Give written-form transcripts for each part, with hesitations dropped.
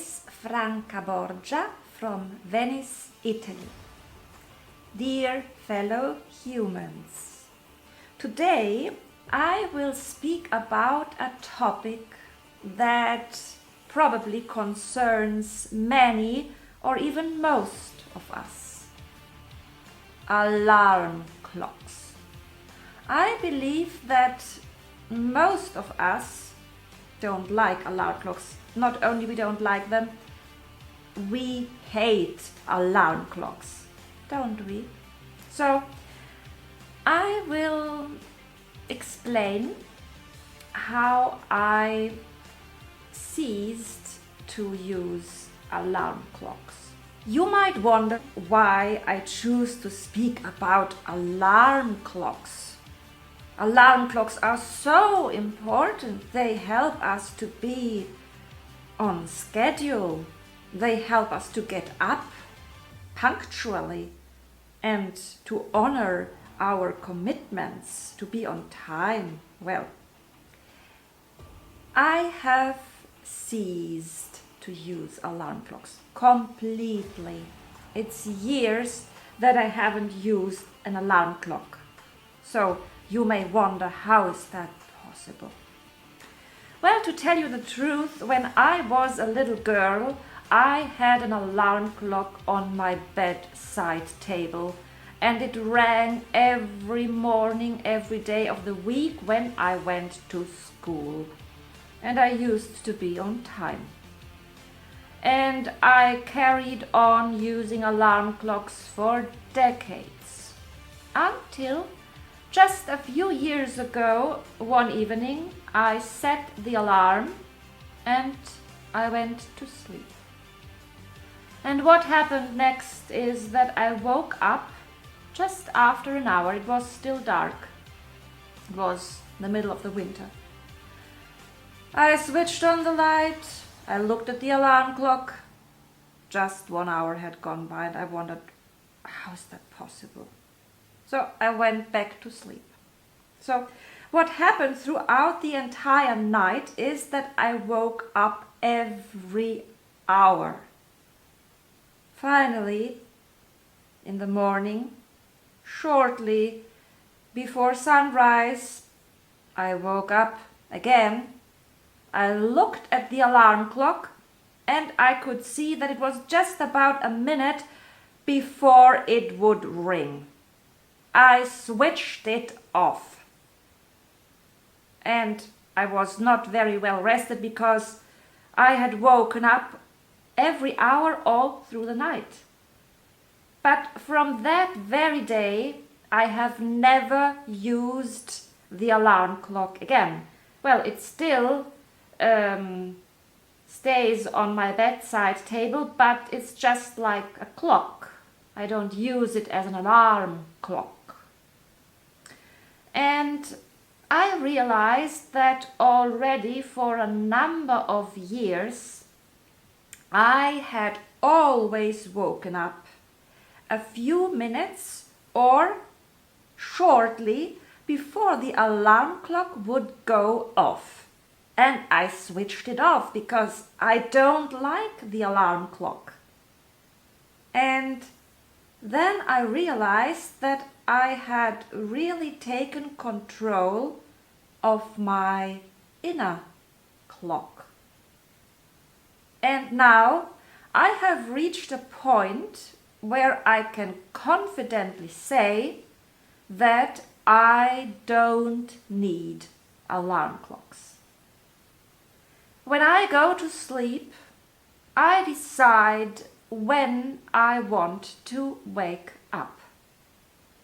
is Franca Borgia from Venice, Italy. Dear fellow humans, today I will speak about a topic that probably concerns many or even most of us. Alarm clocks. I believe that most of us don't like alarm clocks. Not only we don't like them, we hate alarm clocks, don't we? So I will explain how I ceased to use alarm clocks. You might wonder why I choose to speak about alarm clocks. Alarm clocks are so important. They help us to be on schedule. They help us to get up punctually and to honor our commitments, to be on time. Well, I have ceased to use alarm clocks completely. It's years that I haven't used an alarm clock. So you may wonder, how is that possible? Well, to tell you the truth, when I was a little girl, I had an alarm clock on my bedside table, and it rang every morning, every day of the week when I went to school. And I used to be on time. And I carried on using alarm clocks for decades, until just a few years ago, one evening, I set the alarm and I went to sleep. And what happened next is that I woke up just after an hour. It was still dark. It was the middle of the winter. I switched on the light. I looked at the alarm clock. Just 1 hour had gone by and I wondered, how is that possible? So I went back to sleep. So what happened throughout the entire night is that I woke up every hour. Finally, in the morning, shortly before sunrise, I woke up again. I looked at the alarm clock and I could see that it was just about a minute before it would ring. I switched it off. And I was not very well rested because I had woken up every hour all through the night. But from that very day, I have never used the alarm clock again. Well, it still stays on my bedside table, but it's just like a clock. I don't use it as an alarm clock. And I realized that already for a number of years, I had always woken up a few minutes or shortly before the alarm clock would go off. And I switched it off because I don't like the alarm clock. And then I realized that I had really taken control of my inner clock. And now I have reached a point where I can confidently say that I don't need alarm clocks. When I go to sleep, I decide when I want to wake up.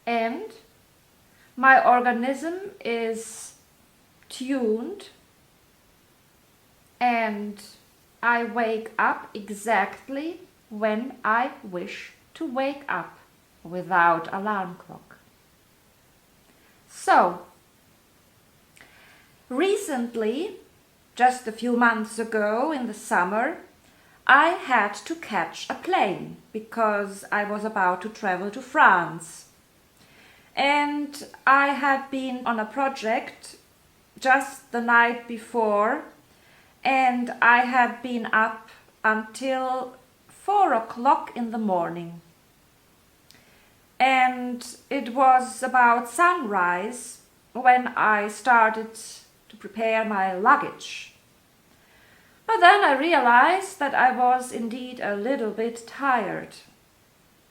And my organism is tuned and I wake up exactly when I wish to wake up without alarm clock. So, recently, just a few months ago in the summer, I had to catch a plane because I was about to travel to France. And I had been on a project just the night before, and I had been up until 4 o'clock in the morning. And it was about sunrise when I started to prepare my luggage. But then I realized that I was indeed a little bit tired.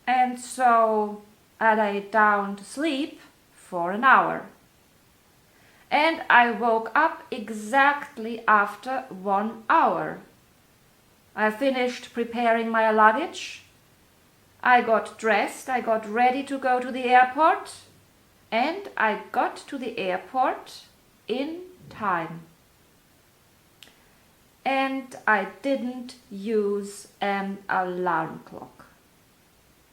And so I lay down to sleep for an hour. And I woke up exactly after 1 hour. I finished preparing my luggage. I got dressed, I got ready to go to the airport, and I got to the airport in time. And I didn't use an alarm clock.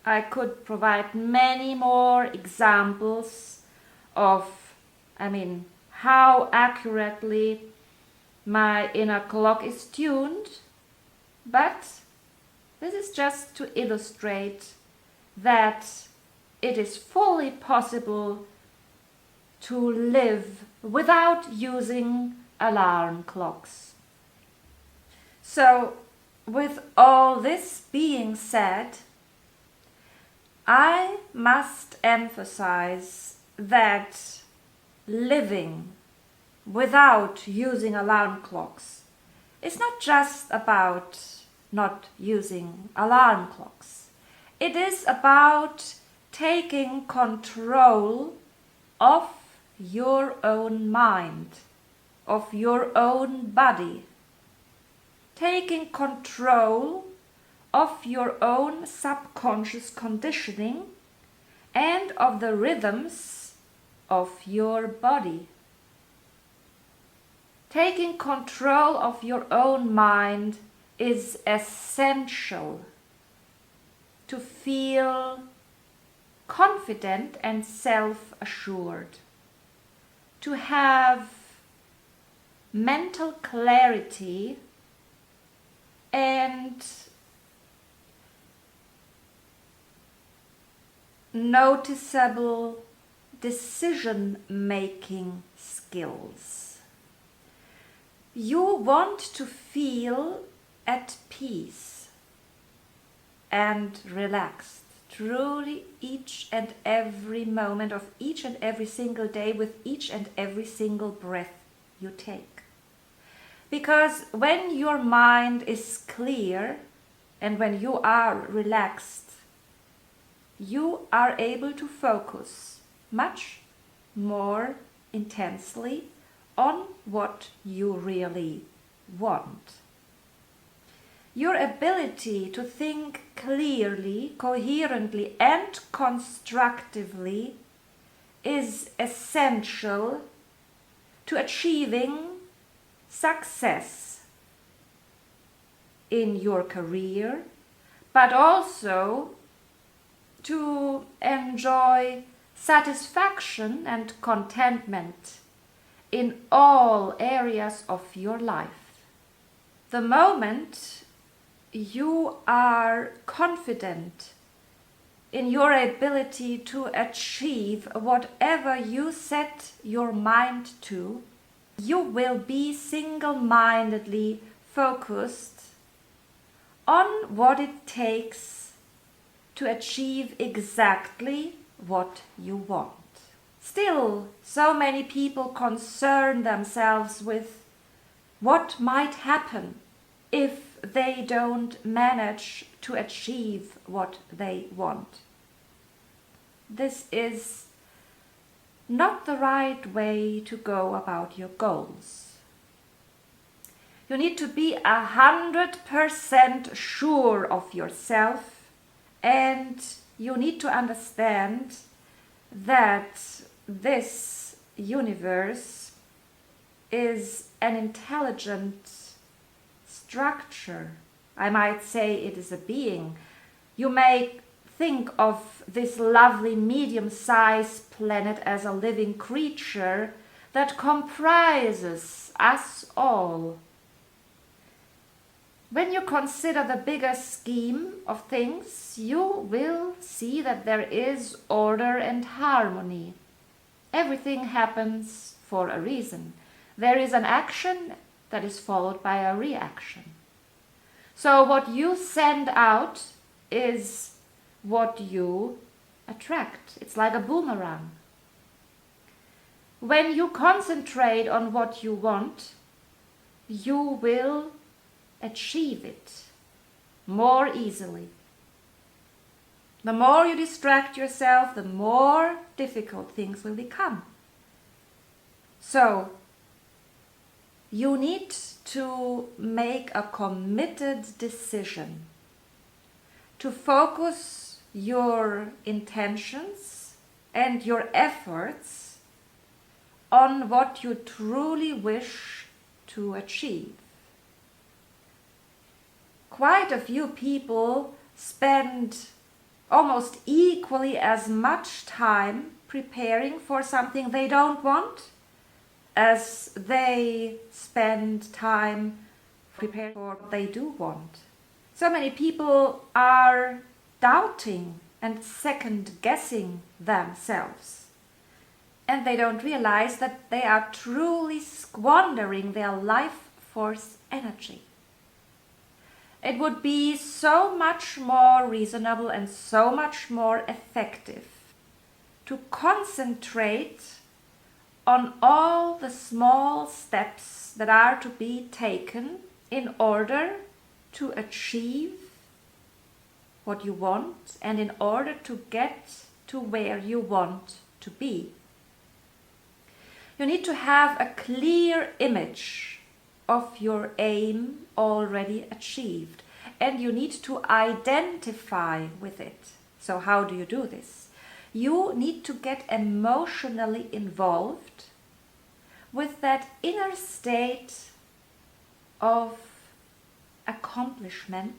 I could provide many more examples of, how accurately my inner clock is tuned, but this is just to illustrate that it is fully possible to live without using alarm clocks. So, with all this being said, I must emphasize that living without using alarm clocks is not just about not using alarm clocks. It is about taking control of your own mind, of your own body, taking control of your own subconscious conditioning and of the rhythms of your body. Taking control of your own mind is essential to feel confident and self-assured, to have mental clarity and noticeable decision-making skills. You want to feel at peace and relaxed, truly each and every moment of each and every single day with each and every single breath you take. Because when your mind is clear and when you are relaxed, you are able to focus much more intensely on what you really want. Your ability to think clearly, coherently, and constructively is essential to achieving success in your career, but also to enjoy satisfaction and contentment in all areas of your life. The moment you are confident in your ability to achieve whatever you set your mind to, you will be single-mindedly focused on what it takes to achieve exactly what you want. Still, so many people concern themselves with what might happen if they don't manage to achieve what they want. This is not the right way to go about your goals. You need to be 100% sure of yourself, and you need to understand that this universe is an intelligent structure. I might say it is a being. You may think of this lovely medium-sized planet as a living creature that comprises us all. When you consider the bigger scheme of things, you will see that there is order and harmony. Everything happens for a reason. There is an action that is followed by a reaction. So what you send out is what you attract. It's like a boomerang. When you concentrate on what you want, you will achieve it more easily. The more you distract yourself, the more difficult things will become. So, you need to make a committed decision to focus your intentions and your efforts on what you truly wish to achieve. Quite a few people spend almost equally as much time preparing for something they don't want as they spend time preparing for what they do want. So many people are doubting and second-guessing themselves, and they don't realize that they are truly squandering their life force energy. It would be so much more reasonable and so much more effective to concentrate on all the small steps that are to be taken in order to achieve what you want and in order to get to where you want to be. You need to have a clear image of your aim already achieved, and you need to identify with it. So how do you do this? You need to get emotionally involved with that inner state of accomplishment,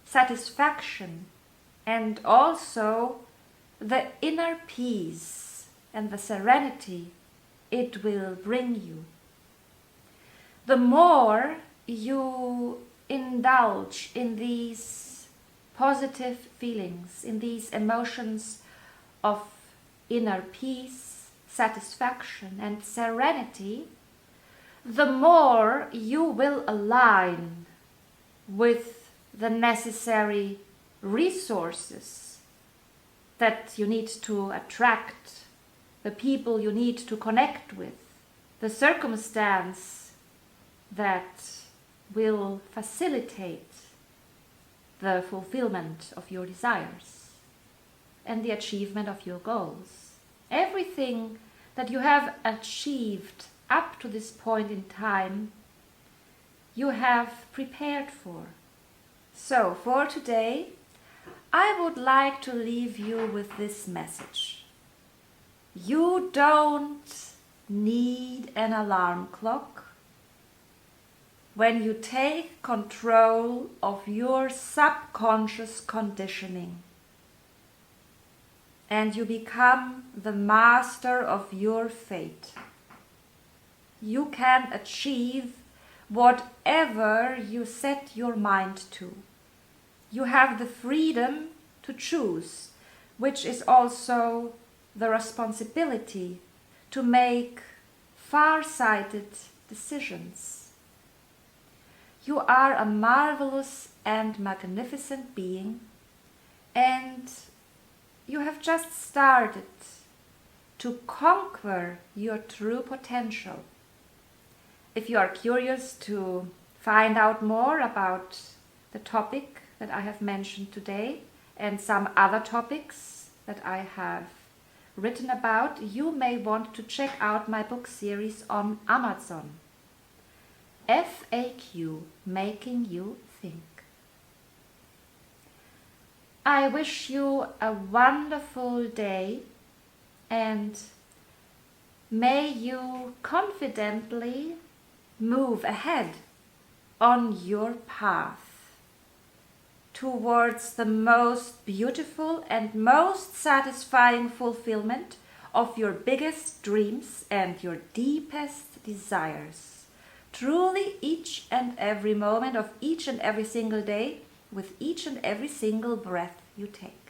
satisfaction, and also the inner peace and the serenity it will bring you. The more you indulge in these positive feelings, in these emotions of inner peace, satisfaction, and serenity, the more you will align with the necessary resources that you need to attract, the people you need to connect with, the circumstance that will facilitate the fulfillment of your desires and the achievement of your goals. Everything that you have achieved up to this point in time, you have prepared for. So for today, I would like to leave you with this message. You don't need an alarm clock when you take control of your subconscious conditioning and you become the master of your fate. You can achieve whatever you set your mind to. You have the freedom to choose, which is also the responsibility to make far-sighted decisions. You are a marvelous and magnificent being, and you have just started to conquer your true potential. If you are curious to find out more about the topic that I have mentioned today and some other topics that I have written about, you may want to check out my book series on Amazon. FAQ, Making You Think. I wish you a wonderful day, and may you confidently move ahead on your path towards the most beautiful and most satisfying fulfillment of your biggest dreams and your deepest desires. Truly, each and every moment of each and every single day, with each and every single breath you take.